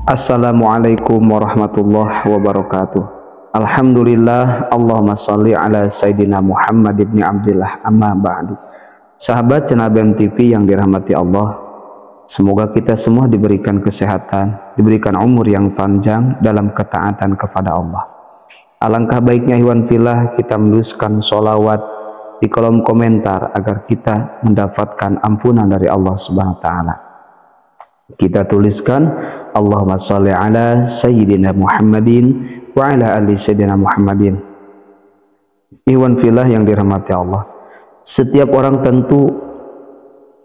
Assalamualaikum warahmatullahi wabarakatuh. Alhamdulillah, Allahumma sholli ala Sayyidina Muhammad ibn Abdillah, amma ba'du. Sahabat channel BEM TV yang dirahmati Allah, semoga kita semua diberikan kesehatan, diberikan umur yang panjang dalam ketaatan kepada Allah. Alangkah baiknya ikhwan fillah kita menuliskan sholawat di kolom komentar agar kita mendapatkan ampunan dari Allah Subhanahu wa Ta'ala. Kita tuliskan Allahumma sholli ala Sayyidina Muhammadin wa ala ali Sayyidina Muhammadin. Ikhwan fillah yang dirahmati Allah, setiap orang tentu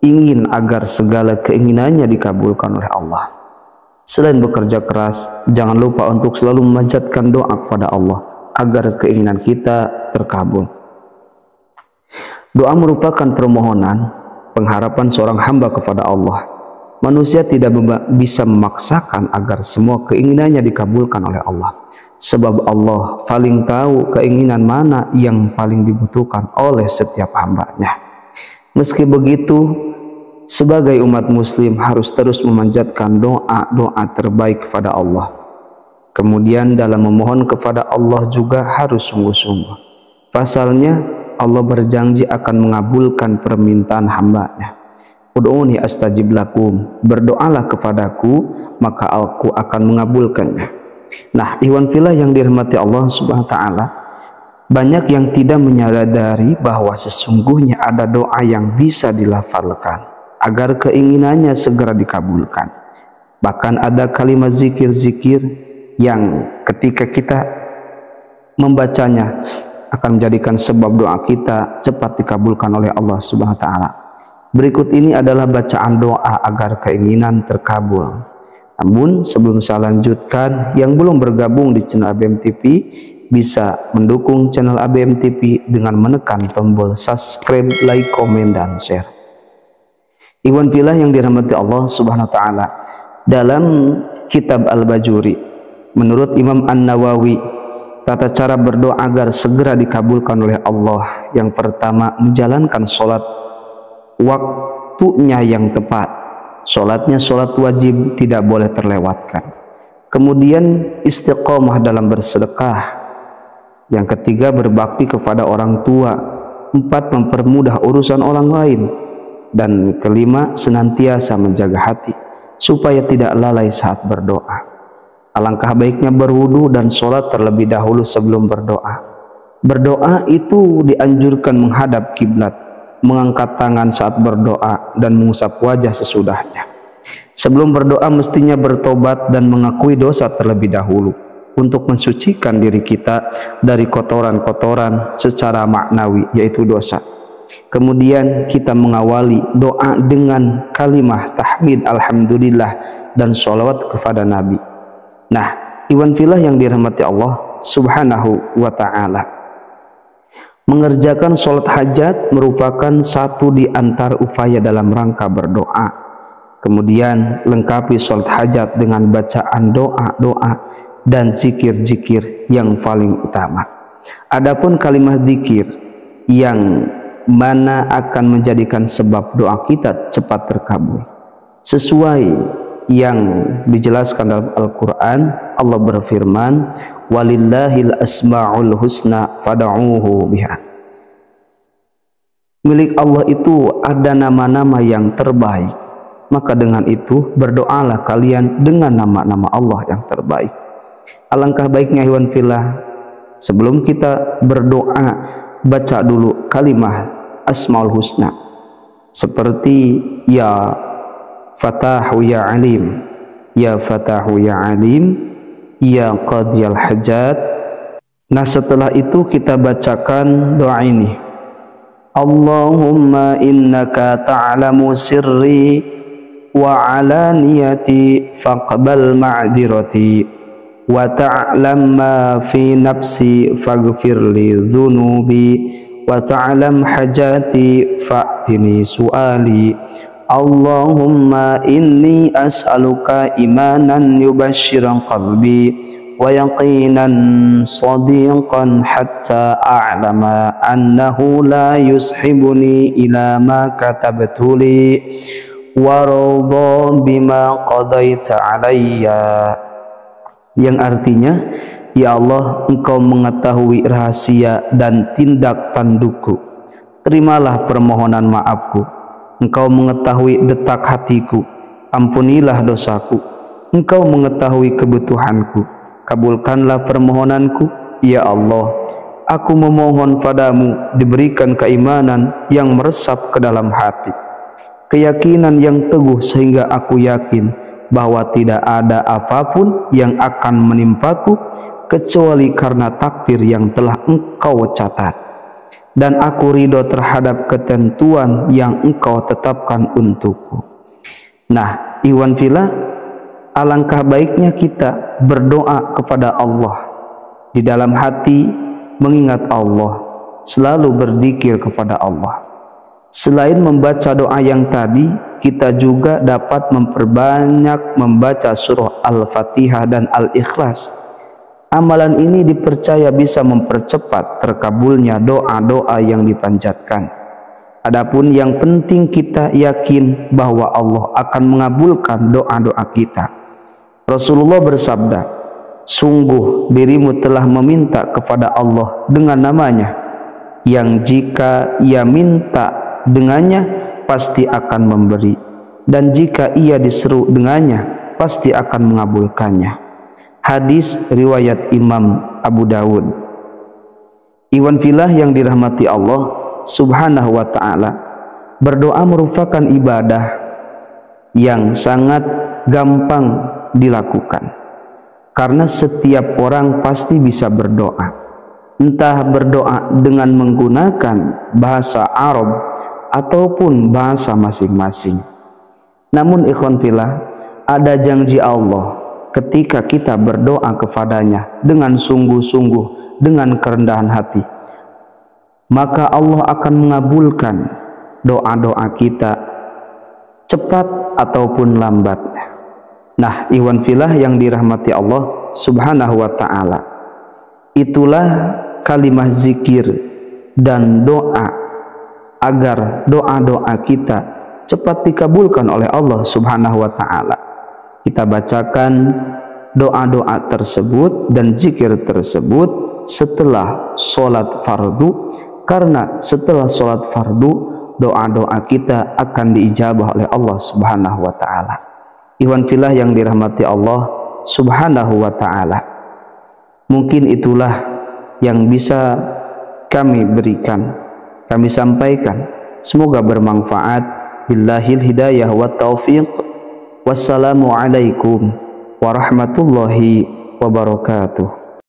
ingin agar segala keinginannya dikabulkan oleh Allah. Selain bekerja keras, jangan lupa untuk selalu memanjatkan doa kepada Allah agar keinginan kita terkabul. Doa merupakan permohonan, pengharapan seorang hamba kepada Allah. Manusia tidak bisa memaksakan agar semua keinginannya dikabulkan oleh Allah, sebab Allah paling tahu keinginan mana yang paling dibutuhkan oleh setiap hambanya. Meski begitu, sebagai umat muslim harus terus memanjatkan doa terbaik kepada Allah. Kemudian dalam memohon kepada Allah juga harus sungguh-sungguh. Pasalnya Allah berjanji akan mengabulkan permintaan hambanya. Ud'uni astajib lakum, berdoalah kepadaku maka aku akan mengabulkannya. Nah, ikhwan fillah yang dirahmati Allah Subhanahu wa Ta'ala, banyak yang tidak menyadari bahwa sesungguhnya ada doa yang bisa dilafalkan agar keinginannya segera dikabulkan. Bahkan ada kalimat zikir-zikir yang ketika kita membacanya akan menjadikan sebab doa kita cepat dikabulkan oleh Allah Subhanahu wa Ta'ala. Berikut ini adalah bacaan doa agar keinginan terkabul. Namun sebelum saya lanjutkan, yang belum bergabung di channel ABM TV bisa mendukung channel ABM TV dengan menekan tombol subscribe, like, komen, dan share. Ikhwan fillah yang dirahmati Allah Subhanahu wa Ta'ala, dalam kitab Al-Bajuri menurut Imam An-Nawawi, tata cara berdoa agar segera dikabulkan oleh Allah, yang pertama menjalankan sholat waktunya yang tepat. Sholatnya sholat wajib, tidak boleh terlewatkan. Kemudian istiqomah dalam bersedekah. Yang ketiga berbakti kepada orang tua. Empat, mempermudah urusan orang lain. Dan kelima, senantiasa menjaga hati supaya tidak lalai saat berdoa. Alangkah baiknya berwudu dan sholat terlebih dahulu sebelum berdoa. Berdoa itu dianjurkan menghadap kiblat, mengangkat tangan saat berdoa, dan mengusap wajah sesudahnya. Sebelum berdoa mestinya bertobat dan mengakui dosa terlebih dahulu untuk mensucikan diri kita dari kotoran-kotoran secara maknawi, yaitu dosa. Kemudian kita mengawali doa dengan kalimah tahmid alhamdulillah dan sholawat kepada Nabi. Nah, ikhwan fillah yang dirahmati Allah Subhanahu wa Ta'ala, mengerjakan sholat hajat merupakan satu di antara upaya dalam rangka berdoa. Kemudian lengkapi sholat hajat dengan bacaan doa-doa dan zikir-zikir yang paling utama. Adapun kalimat zikir yang mana akan menjadikan sebab doa kita cepat terkabul, sesuai yang dijelaskan dalam Al-Quran. Allah berfirman, walillahil asma'ul husna fad'uhu biha. Milik Allah itu ada nama-nama yang terbaik, maka dengan itu berdoalah kalian dengan nama-nama Allah yang terbaik. Alangkah baiknya ikhwan fillah, sebelum kita berdoa baca dulu kalimah asmaul husna, seperti ya Fatahu ya Alim, ya Fatahu ya Alim, ya Qadiyal Hajat. Nah, setelah itu kita bacakan doa ini, Allahumma innaka ta'lamu sirri wa alaniyati faqbal ma'dirati wa ta'lam ma fi nafsi faghfirli dhunubi wa ta'lam hajati fa'tini su'ali. Allahumma inni as'aluka imanan yubashiran qalbi wa yaqinan sadiqan hatta a'lama annahu la yushibuni ila ma katabtu li waradha bima qadaita alayya, yang artinya, ya Allah, Engkau mengetahui rahasia dan tindak tandukku, terimalah permohonan maafku. Engkau mengetahui detak hatiku, ampunilah dosaku. Engkau mengetahui kebutuhanku, kabulkanlah permohonanku. Ya Allah, aku memohon padamu diberikan keimanan yang meresap ke dalam hati, keyakinan yang teguh sehingga aku yakin bahwa tidak ada apapun yang akan menimpaku kecuali karena takdir yang telah Engkau catat, dan aku ridho terhadap ketentuan yang Engkau tetapkan untukku. Nah, ikhwan fillah, alangkah baiknya kita berdoa kepada Allah di dalam hati, mengingat Allah, selalu berzikir kepada Allah. Selain membaca doa yang tadi, kita juga dapat memperbanyak membaca surah Al-Fatihah dan Al-Ikhlas. Amalan ini dipercaya bisa mempercepat terkabulnya doa-doa yang dipanjatkan. Adapun yang penting, kita yakin bahwa Allah akan mengabulkan doa-doa kita. Rasulullah bersabda, sungguh dirimu telah meminta kepada Allah dengan namanya, yang jika ia minta dengannya pasti akan memberi, dan jika ia diseru dengannya pasti akan mengabulkannya. Hadis riwayat Imam Abu Dawud. Ikhwan fillah yang dirahmati Allah Subhanahu wa ta'ala, berdoa merupakan ibadah yang sangat gampang dilakukan, karena setiap orang pasti bisa berdoa, entah berdoa dengan menggunakan bahasa Arab ataupun bahasa masing-masing. Namun ikhwan fillah, ada janji Allah ketika kita berdoa kepadanya dengan sungguh-sungguh, dengan kerendahan hati, maka Allah akan mengabulkan doa-doa kita, cepat ataupun lambat. Nah, ikhwan fillah yang dirahmati Allah Subhanahu wa ta'ala, itulah kalimat zikir dan doa agar doa-doa kita cepat dikabulkan oleh Allah Subhanahu wa ta'ala. Kita bacakan doa-doa tersebut dan zikir tersebut setelah sholat fardu, karena setelah sholat fardu doa-doa kita akan diijabah oleh Allah Subhanahu wa ta'ala. Ikhwan fillah yang dirahmati Allah Subhanahu wa ta'ala, mungkin itulah yang bisa kami berikan, kami sampaikan. Semoga bermanfaat. Billahil hidayah wa taufiq. Wassalamualaikum warahmatullahi wabarakatuh.